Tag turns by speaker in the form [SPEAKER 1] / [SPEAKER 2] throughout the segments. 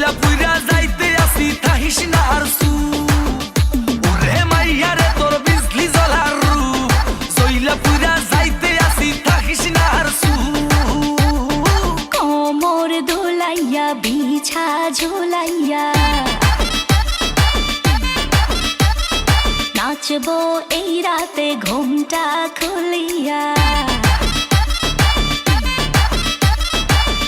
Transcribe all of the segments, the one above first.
[SPEAKER 1] জইলা পুইরা যাইতে আসি থাকিস না আর সু ওরে মাইয়া রে তোর বিজলি জ্বলার রূপ জইলা পুইরা যাইতে আসি থাকিস না আর সু
[SPEAKER 2] কোমর দোলাইয়া বিছা ঝুলাইয়া নাচবো এই রাতে ঘুমটা খুলিয়া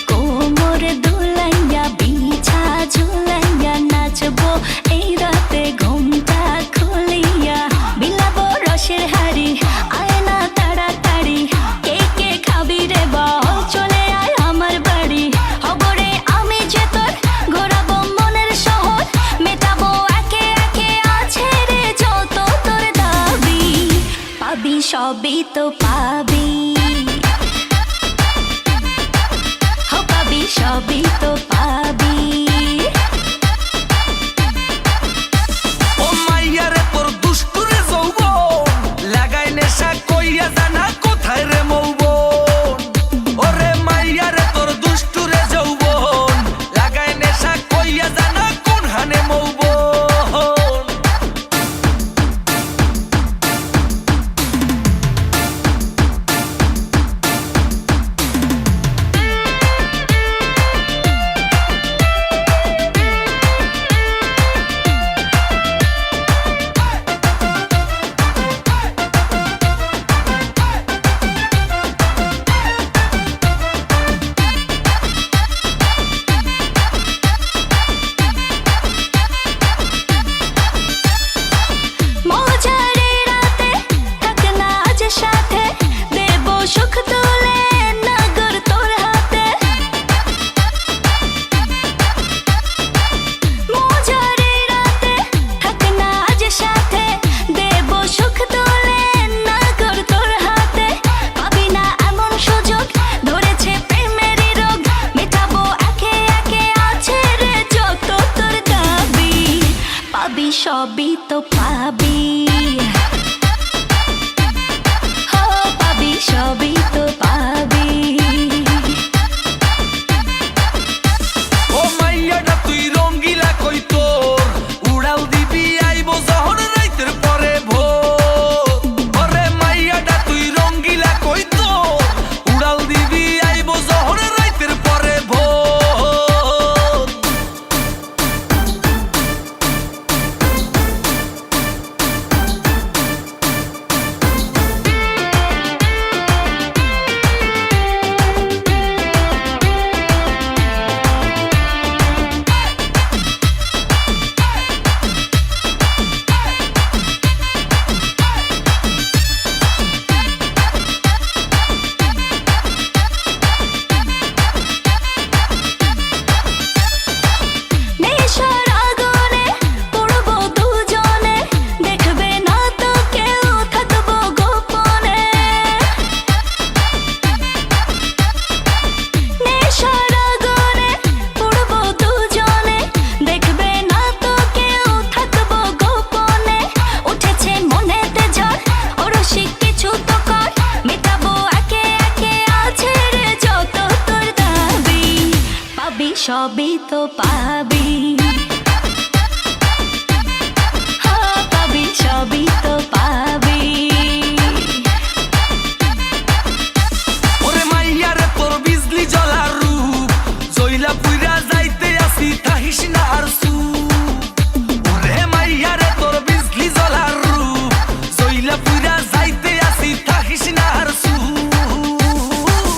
[SPEAKER 2] কোমর দোলাইয়া বিছা ঝুলাইয়া নাচবো এই রাতে ঘুমটা খুলিয়া বিলাবো রসের হাড়ি আয় না তাড়াতাড়ি কে কে খাবি রে বল চলে আয় আমার বাড়ি হবরে আমি যে তোর ঘোরাবো মনের শহর মেটাবো একে একে আছে রে যত তোর দাবি পাবি সবই তো পাবি পাবি সবই তো পাবি
[SPEAKER 1] ও মাইয়া রে তোর দুষ্টুরে যৌবন লাগাই নেশা কইয়া জানা কোথায় রে মৌবন ওরে মাইয়া রে তোর দুষ্টুরে যৌবন লাগাই নেশা কইয়া জানা কোন হানে মৌবন
[SPEAKER 2] সবই তো পাবি পাবি সবই তো পাবি
[SPEAKER 1] ও মাইয়াটা তুই রঙ্গিলা কই তোর উড়াল দিবি আইবো যখন রাইতের পরে ভোর ওরে মাইয়াটা তুই রঙ্গিলা কই তোর উড়াল দিবি আইবো যখন রাইতের পরে ভোর
[SPEAKER 2] সবই তো পাবি পাবি সবই তো পাবি
[SPEAKER 1] ওরে মাইয়া রে তোর বিজলি জ্বলার রূপ জইলা পুইরা যাইতে আসি থাকিস না আর